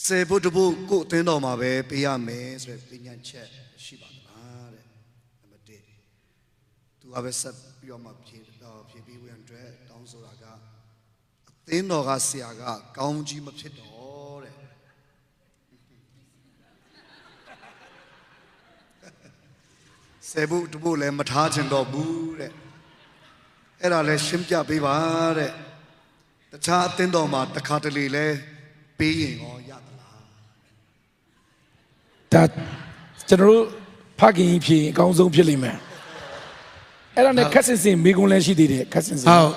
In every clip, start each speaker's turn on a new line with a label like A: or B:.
A: စေဖို့တဖို့ကိုအသင်းတော်မှာပဲပေးရမယ်ဆိုတဲ့ပညာချက်ရှိပါသလားတဲ့နံပါတ်1သူကပဲဆက်ပြီးတော့မှဖြည့်ပြီးဝင်အတွက်တောင်းဆိုတာကအသင်းတော်ကဆရာကကောင်းကြီးမဖြစ်တော့တဲ့စေဖို့တဖို့လည်းမထားချင်တော့ဘူးတဲ့အဲ့ဒါလည်းရှင်းပြပေးပါတဲ့တခြားအသင်းတော်မှာတစ်ခါတလေလဲပေးရင်ရောရသလား
B: ဒါကျွန်တော်တို့ဖခင်ဖြေအကောင်းဆုံးဖြစ်လိမ့်မယ်အဲ့ဒါနဲ့ခက်စင်စင်မိကုန်းလည်းရှိသေးတယ်ခက်စင်စင်
C: ဟုတ်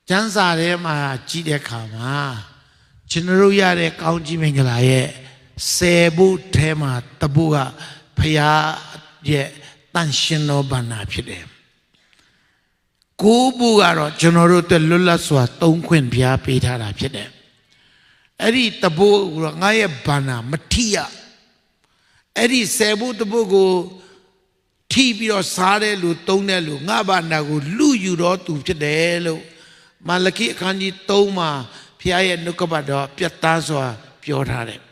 C: ကျမ်းစာထဲမှာကြည့်တဲ့အခါမှာကျွန်တော်တို့ရတဲ့ကောင်းကြီးမင်္ဂလာရဲ့10ဘုထဲမှာတဘုကဖခင်ရဲ့တန်ရှင်တော်ဘာနာဖြစ်တယ်9ဘုကတော့ကျွန်တော်တို့အတွက်လွတ်လပ်စွာသုံးခွင့်ပြပေးထားတာဖြစ်တယ်အဲ့ဒီတဘုကငါရဲ့ဘာနာမထီရအဲ့ဒီ10ဘုတဘုကိုထိပြီးတော့စားတဲ့လူတုံးတဲ့လူငါဘာနာကိုလူယူတော့သူဖြစ်တယ်လို့မာလခိအခန်းကြီး3မှာဖခင်ရဲ့နှုတ်ကပတ်တော်ပြတ်သားစွာပြောထားတယ်ဒါ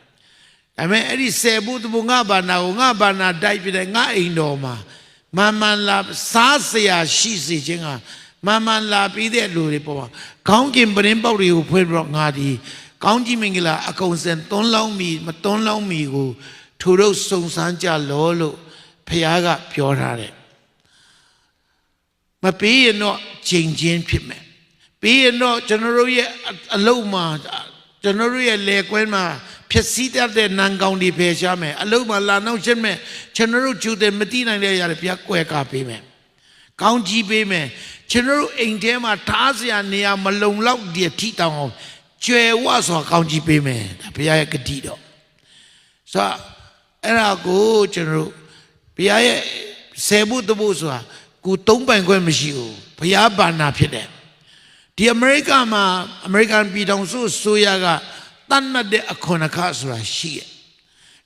C: ပေမဲ့အဲ့ဒီ10ဘုတဘုငါဘာနာကိုငါဘာနာတိုက်ပြတဲ့ငါအိမ်တော်မှာမန်မှန်လာစားเสียရှိစေခြင်းကမန်မှန်လာပြီးတဲ့လူတွေပေါ်မှာခေါင်းကင်ပရင်းပေါက်တွေကိုဖွင့်ပြီးတော့ငါဒီကောင်းကြီးမင်္ဂလာအကုန်စင်သွန်းလောင်းမီမသွန်းလောင်းမီကိုထိုတို့စုံစမ်းကြလောလို့ဖခင်ကပြောထားတယ်မပေးရင်တော့ချိန်ချင်းဖြစ်မယ်ပေးရင်တော့ကျွန်တော်တို့ရဲ့အလုံးမှာကျွန်တော်တို့ရဲ့လေကွဲမှာဖြစ်စည်းတတ်တဲ့နံကောင်းတွေဖယ်ရှားမယ်အလုံးမှာလာနောက်ရှင်းမယ်ကျွန်တော်တို့ကျူတယ်မတိနိုင်တဲ့ຢာတွေဘုရားကွယ်ကာပေးမယ်ကောင်းကြီးပေးမယ်ကျွန်တော်တို့အိမ်ထဲမှာထားစရာနေရာမလုံလောက်ဒီထိတောင်အောင်ကျွယ်ဝစွာကောင်းကြီးပေးမယ်ဒါဘုရားရဲ့ဂတိတော်ဆိုတော့အဲ့ဒါကိုကျွန်တော်တို့ဘုရားရဲ့10ဘုတဘုဆိုတာကို3ပိုင်ခွဲမရှိဘူးဘုရားဘာနာဖြစ်တယ်ဒီအမေရိကမှာအမေရိကန်ပြည်ထောင်စုဆိုရကတတ်မှတ်တဲ့အခွန်အခဆိုတာရှိရဲ့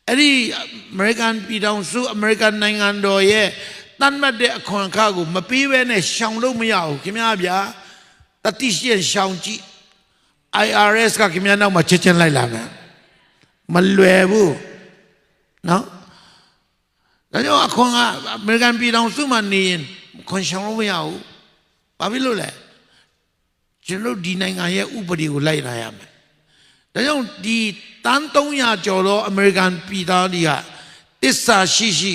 C: အဲ့ဒီအမေရိကန်ပြည်ထောင်စုအမေရိကန်နိုင်ငံတော်ရဲ့တတ်မှတ်တဲ့အခွန်အခကိုမပေးဘဲနဲ့ရှောင်လို့မရဘူးခင်ဗျားဗျာတတိရှိရှောင်ကြည့် IRS ကခင်ဗျားနောက်မှာချက်ချင်းလိုက်လာမယ်မလွယ်ဘူးနော်ဒါကြောင့်အခွန်ကအမေရိကန်ပြည်ထောင်စုမှာနေရင်ခွန်ရှောင်လို့မရဘူးဘာဖြစ်လို့လဲကျွန်တော်ဒီနိုင်ငံရဲ့ဥပဒေကိုလိုက်လာရမယ်ဒါကြောင့်ဒီတန်း300ကျော်သောအမေရိကန်ပြည်သားတွေကတစ္ဆာရှိ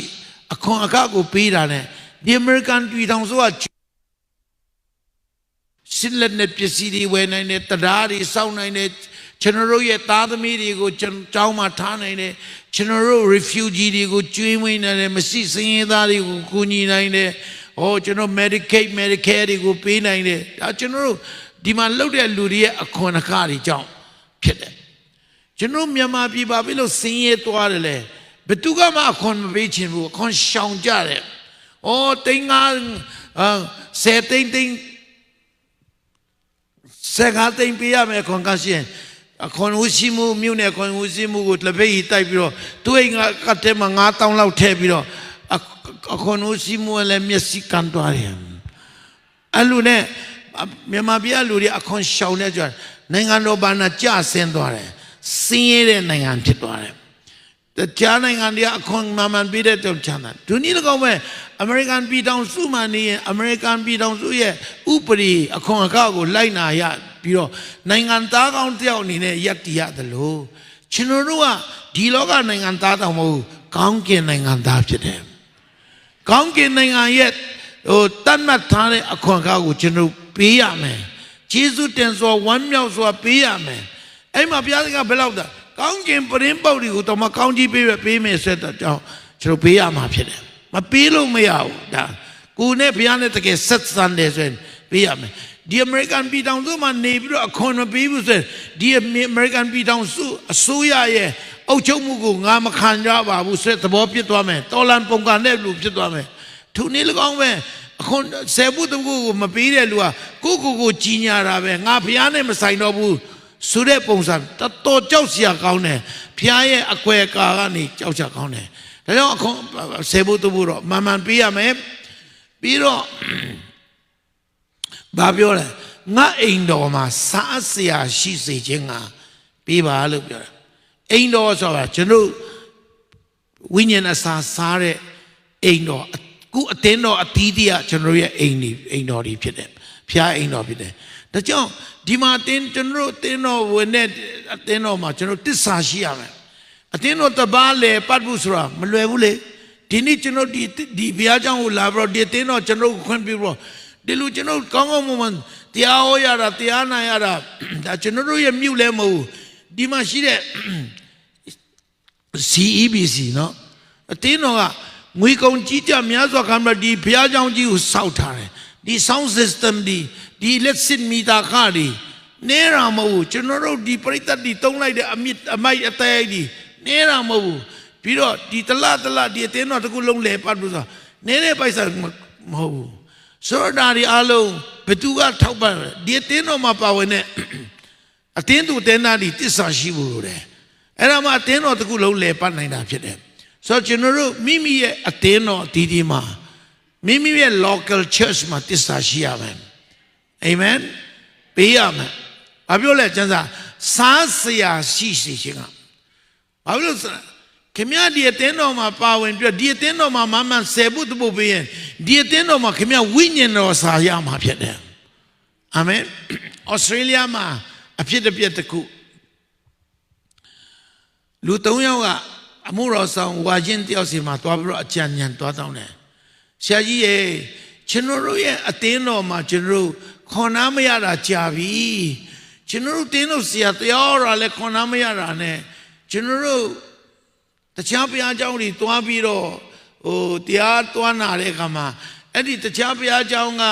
C: အခွန်အခကိုပေးတာ ਨੇ ဒီအမေရိကန်ပြည်ထောင်စုကစစ်လက်နဲ့ပစ္စည်းတွေဝယ်နိုင်တယ်တရားတွေစောင့်နိုင်တယ်ကျွန်တော်တို့ရဲ့သားသမီးတွေကိုကျောင်းမှာထားနိုင်တယ်ကျွန်တော်တို့ refugee တွေကိုကျွေးမွေးနိုင်တယ်မရှိစင်းရဲသားတွေကိုကူညီနိုင်တယ်ဟောကျွန်တော် Medicaid Medicare တွေကိုပေးနိုင်တယ်ဒါကျွန်တော်တို့ဒီမှာလှုပ်တဲ့လူတွေရဲ့အခွန်အခတွေကြောင့်ဖြစ်တယ်ကျွန်တော်မြန်မာပြည်ပါပြီလို့စင်းရဲသွားတယ်လေဘယ်သူကမှအခွန်မပေးချင်ဘူးအခွန်ရှောင်ကြတယ်ဩတိန်ငါ10တိန်တိန်15တိန်ပေးရမယ်ခွန်ကရှင်အခွန်ဦးစီးမှုမြို့နယ်ခွန်ဦးစီးမှုကိုလက်ပိတ်တိုက်ပြီးတော့သူ့အိမ်ကတည်းက9000လောက်ထည့်ပြီးတော့အခွန်ဦးစီးမှုလည်းမျက်စိကန်သွားတယ်အဲ့လိုနဲ့မြန်မာပြည်လူတွေအခွန်ရှောင်နေကြနိုင်ငံတော်ဘာနာကြဆင်းသွားတယ်စင်းရဲတဲ့နိုင်ငံဖြစ်သွားတယ်တရားနိုင်ငံတွေအခွန်မှန်ပေးတဲ့တုန်းချမ်းသာဒုနည်း၎င်းပဲအမေရိကန်ပြည်ထောင်စုမှနေရင်အမေရိကန်ပြည်ထောင်စုရဲ့ဥပဒေအခွန်အခကိုလိုက်နာရပြီးတော့နိုင်ငံသားကောင်းတယောက်အနေနဲ့ယက်တည်ရတယ်လို့ကျွန်တော်တို့ကဒီလောကနိုင်ငံသားတောင်မဟုတ်ကောင်းကင်နိုင်ငံသားဖြစ်တယ်ကောင်းကင်နိုင်ငံရဲ့တတ်မှတ်ထားတဲ့အခွန်အခကိုကျွန်တော်ပေးရမယ်ကျေးဇူးတင်စွာဝမ်းမြောက်စွာပေးရမယ်အဲ့မှာဘုရားသခင်ဘယ်လောက်တာကောင်းကင်ပရင်းပေါက်တွေကိုတော့မကောင်းကြီးပေးမယ်ဆိုတော့ကျွန်တော်ပေးရမှာဖြစ်တယ်မပေးလို့မရဘူးဒါကိုနဲ့ဘုရားနဲ့တကယ်ဆက်ဆံတယ်ဆိုရင်ပေးရမယ်ဒီအမေရိကန်ပြည်ထောင်စုမှာနေပြီးတော့အခွန်မပေးဘူးဆိုရင်ဒီအမေရိကန်ပြည်ထောင်စုအစိုးရရဲ့အုပ်ချုပ်မှုကိုငါမခံကြပါဘူးဆိုတဲ့သဘောဖြစ်သွားမယ်တော်လန်ပုံကနဲ့လူဖြစ်သွားမယ်သူနေ၎င်းပဲအခွန်10ဘုတဘုကိုမပေးတဲ့လူကကိုကြီးညာတာပဲငါဘုရားနဲ့မဆိုင်တော့ဘူးဆိုတဲ့ပုံစံတော်ကြောက်စရာကောင်းတယ်ဘုရားရဲ့အကွယ်ကာကနေကြောက်ချကောင်းတယ်ဒါကြောင့်အခွန်10ဘုတဘုတော့မှန်ပေးရမယ်ပြီးတော့ဘာပြောလဲငါအိမ်တော်မှာစားစရာရှိစေခြင်းက ပေးပါလို့ပြောတာအိမ်တော်ဆိုတာကျွန်တော်ဝိညာဉ်အစာစားတဲ့အိမ်တော်ခုအတင်းတော်အသီးတွေကကျွန်တော်ရဲ့အိမ်တော်တွေဖြစ်တယ်ဖျားအိမ်တော်ဖြစ်တယ်ဒါကြောင့်ဒီမှာကျွန်တော်တင်းတော်ဝင်တဲ့အတင်းတော်မှာကျွန်တော်တစ္ဆာရှိရမယ်အတင်းတော်တပါးလေပတ်ဖို့ဆိုတာမလွယ်ဘူးလေဒီနေ့ကျွန်တော်ဒီဘုရားကျောင်းကိုလာပြီးတော့ဒီတင်းတော်ကျွန်တော်ခွင့်ပြုပြီးတော့ဒီလိုကျွန်တော်ကောင်းကောင်းမွန်မွန်တရားဟောရတာတရားနာရတာဒါကျွန်တော်တို့ရဲ့မြုပ်လဲမဟုတ်ဒီမှာရှိတဲ့ CEBC နော်အတင်းတော်ကငွေကုန်ကြီးကြများစွာခံပြီးဒီဘုရားကျောင်းကြီးကိုစောက်ထားတယ်ဒီ sound system ဒီ electric meter ခါဒီနေရမဟုတ်ကျွန်တော်တို့ဒီပရိသတ်ဒီတုံးလိုက်တဲ့အမိုက်အသေးဒီနေရမဟုတ်ပြီးတော့ဒီတလဒီအတင်းတော်တစ်ခုလုံးလဲပတ်လို့ဆိုနေတဲ့ပိုက်ဆံမဟုတ်ဘူးဆိုတော့ဒီအားလုံးဘသူကထောက်ပံ့ဒီအတင်းတော်မှာပါဝင်တဲ့အတင်းသူတင်းသားဒီတစ္ဆာရှိဖို့လိုတယ်အဲ့ဒါမှအတင်းတော်တစ်ခုလုံးလဲပတ်နိုင်တာဖြစ်တယ်ဆိုတော့ကျွန်တော်တို့မိမိရဲ့အတင်းတော်ဒီမှာမိမိရဲ့ local church မှာတစ္ဆာရှိရမယ်အာမင်ပေးရမယ်ဘာပြောလဲကျမ်းစာစားစရာရှိစေခြင်းကဘာလို့လဲခင်ဗျားဒီအတင်းတော်မှာပါဝင်ပြီးဒီအတင်းတော်မှာမမှန်ဆယ်ဖို့တဖို့ပေးရင်ဒီအတင်းတော်မှာခင်ဗျားဝိညာဉ်တော်စာရမှာဖြစ်တယ်အာမင်ဩစတြေးလျမှာအဖြစ်တစ်ပြက်တစ်ခုလူ3ယောက်ကအမှုတော်ဆောင်ဝါချင်းတယောက်စီမှာတွားပြီးတော့အကြံဉာဏ်တွားတောင်းတယ်ဆရာကြီးရေကျွန်တော်တို့ရဲ့အတင်းတော်မှာကျွန်တော်တို့ခေါ်နာမရတာကြာပြီကျွန်တော်တို့တင်းတို့ဆရာတရားတော်လည်းခေါ်နာမရတာနဲ့ကျွန်တော်တို့တခြားဘုရားကျောင်းတွေတွားပြီးတော့တရားတွားနာတဲ့အခါမှာအဲ့ဒီတခြားဘုရားကျောင်းက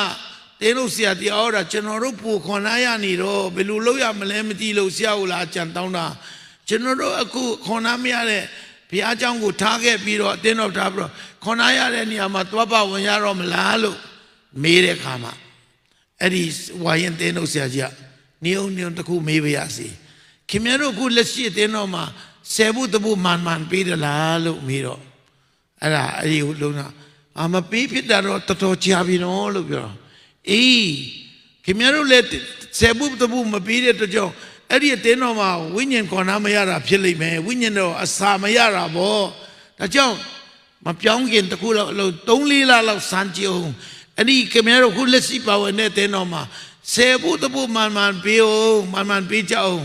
C: တင်းတို့ဆရာတရားဟောတာကျွန်တော်တို့ပူခေါ်နာရနေတော့ဘယ်လိုလုပ်ရမလဲမသိလို့ဆရာကိုလာအကြံတောင်းတာကျွန်တော်တို့အခုခေါ်နာမရတဲ့ဘုရားကျောင်းကိုထားခဲ့ပြီးတော့အတင်းတော်ထားပြီးတော့ခေါ်နာရတဲ့နေရာမှာသွားပါဝင်ရတော့မလားလို့မေးတဲ့အခါမှာအဲ့ဒီဝါရင်တင်းတို့ဆရာကြီးကနေုံတခုမေးပါရစေခင်ဗျားတို့အခုလက်ရှိအတင်းတော်မှာဆယ်ဖို့တဖို့မှန်ပေးတယ်လားလို့မေးတော့အဲ့ဒီလုံးတာမပေးဖြစ်တာတော့တော်တော်ကြာပြီနော်လို့ပြောတော့အေးခင်ဗျားတို့လည်းဆယ်ဖို့တဖို့မပေးတဲ့အတွက်ကြောင့်အဲ့ဒီအတင်းတော်မှာဝိညာဉ်ခေါ်နာမရတာဖြစ်လိမ့်မယ်ဝိညာဉ်တော်အစာမရတာပေါ့ဒါကြောင့်မပြောင်းခင်တခုလောက်3-4 လလောက်စမ်းကြည့်အောင်အဲ့ဒီခင်ဗျားတို့ခုလက်ရှိပါဝင်တဲ့တင်းတော်မှာဆယ်ဖို့တဖို့မှန်ပေးအောင်မှန်ပေးကြအောင်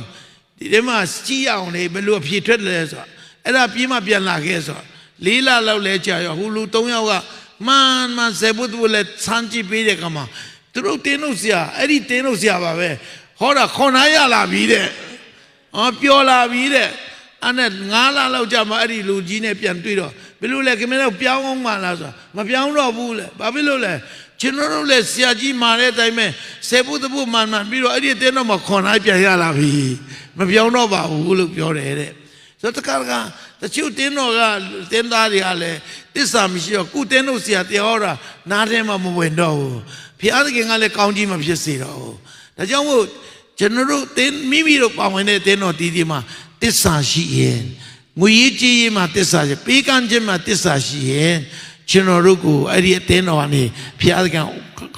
C: ဒီထဲမှာကြည့်အောင်လေဘယ်လိုအဖြေထွက်လဲဆိုတော့အဲ့ဒါပြေးမှပြန်လာခဲ့ဆိုတော့4 လလောက်လဲကြာရောဟိုလူ3ယောက်ကမှန်ဆယ်ဖို့တဖို့လဲစမ်းကြည့်ပေးတဲ့ကမှာသူတို့တင်းတို့ဆရာအဲ့ဒီတင်းတို့ဆရာပါပဲဟောတာခေါ်နာရလာပြီတဲ့ပျော်လာပြီတဲ့အဲ့နဲ့9 လလောက်ကြာမှအဲ့ဒီလူကြီးနဲ့ပြန်တွေ့တော့ဘယ်လိုလဲခင်ဗျားတို့ပြောင်းအောင်မှလားဆိုမပြောင်းတော့ဘူးလေဘာဖြစ်လို့လဲကျွန်တော်တို့လည်းဆရာကြီးမာတဲ့အတိုင်းပဲဆယ်ဖို့တဖို့မှန်ပြီးတော့အဲ့ဒီတင်းတော့မှခေါ်နာပြန်ရလာပြီမပြောင်းတော့ပါဘူးလို့ပြောတယ်တဲ့ဆိုတော့တချို့တင်းတော်ကတင်းသားတွေကလည်းတစ္ဆာမရှိတော့ကုတင်းတို့ဆရာတရားဟောတာနားထဲမှာမဝင်တော့ဘူးဘုရားသခင်ကလည်းကောင်းကြီးမဖြစ်စေတော့ဘူးဒါကြောင့်မို့ကျွန်တော်တို့မိမိတို့ပါဝင်တဲ့တင်းတော်ဒီမှာတစ္ဆာရှိရင်ငွေရေးကြေးရေးမှာတစ္ဆာရှိပေးကမ်းခြင်းမှာတစ္ဆာရှိရင်ကျွန်တော်တို့ကိုအဲ့ဒီအတင်းတော်ကနေဘုရားသခင်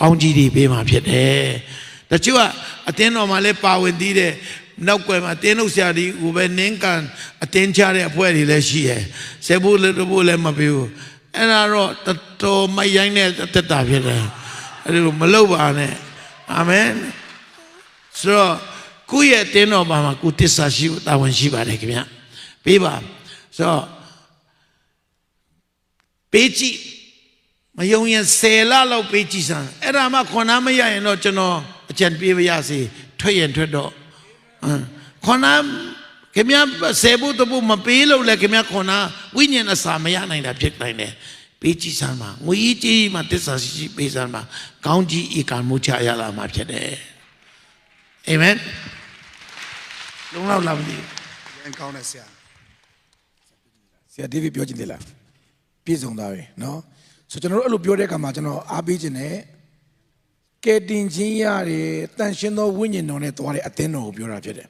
C: ကောင်းကြီးတွေပေးမှာဖြစ်တယ်တချို့ကအတင်းတော်မှာလည်းပါဝင်သေးတယ်နောက်ွယ်မှာတင်းတို့ဆရာဒီဟိုပဲနင်းကန်အတင်းချတဲ့အဖွဲ့တွေလည်းရှိရယ်ဆယ်ဖို့လည်းမပေးဘူးအဲ့ဒါတော့တော်မရိုင်းတဲ့တက်တာဖြစ်တယ်အဲ့လိုမလုပ်ပါနဲ့အာမင်ဆိုတော့ကိုယ့်ရဲ့တင်းတော်မှာကိုတစ္ဆာရှိတာဝန်ရှိပါတယ်ခင်ဗျပေးပါဆိုတော့ပေးကြည့်မယုံရင်10 လလောက်ပေးကြည့်စမ်းအဲ့ဒါမှခွန်နာမရရင်တော့ကျွန်တော်အကြံပေးပါရစေထွက်ရင်ထွက်တော့ခွန်နာခင်ဗျာဆယ်ဖို့တဖို့မပေးလို့လဲခင်ဗျာခွန်နာဝိညာဉ်အစာမရနိုင်တာဖြစ်နိုင်တယ်ပေးကြည့်စမ်းပါငွေကြီးမှတစ္ဆာရှိပေးစမ်းပါကောင်းကြီးဧကံမှုချရလာမှာဖြစ်တယ်အာမင်လုံးလောက်လာမသိ
A: ဘူးကောင်းတယ်ဆ
B: ရာဒေးဗစ်ပြောချင်တယ်လားပြည့်စုံသားပဲเนาะဆိုကျွန်တော်တို့အဲ့လိုပြောတဲ့အခါမှာကျွန်တော်အားပေးခြင်းနဲ့ကဲတင်ချင်းရတယ်တန်ရှင်းသောဝိညာဉ်တော်နဲ့တွားတဲ့အသင်းတော်ကိုပြောတာဖြစ်တယ်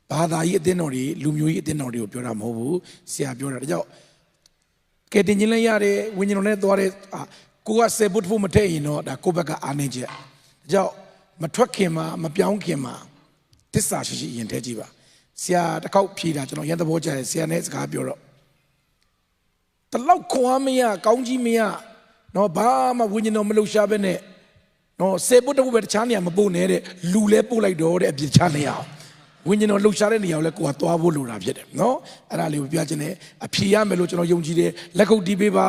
B: ဘာသာရေးအသင်းတော်တွေလူမျိုးရေးအသင်းတော်တွေကိုပြောတာမဟုတ်ဘူးဆရာပြောတာဒါကြောင့်ကဲတင်ချင်းလည်းရတယ်ဝိညာဉ်တော်နဲ့တွားတဲ့ကိုကစေဖို့ဖို့မထည့်ရင်တော့ဒါကိုယ့်ဘက်ကအားနေချက်ဒါကြောင့်မထွက်ခင်မှာမပြောင်းခင်မှာတစ္ဆာရှိရင်ထဲကြည့်ပါ ဆရာတစ်ခေါက်ဖြေတာကျွန်တော်ရန်သဘောကျတယ်ဆရာနဲ့စကားပြောတော့တလောက်ခွန်အားမရကောင်းကြီးမရနော်ဘာမှဝိညာဉ်တော်မလှူရှားပဲနဲ့နော်စေပုတ်တပုတ်ပဲတခြားနေရာမပို့နဲ့တဲ့လူလဲပို့လိုက်တော့တဲ့အပြစ်ချနေအောင်ဝိညာဉ်တော်လှူရှားတဲ့နေရာကိုလည်းကိုကသွားဖို့လိုတာဖြစ်တယ်နော်အဲ့ဒါလေးကိုပြောချင်တယ်အဖြေရမယ်လို့ကျွန်တော်ယုံကြည်တယ်လက်ခုပ်တီးပေးပါ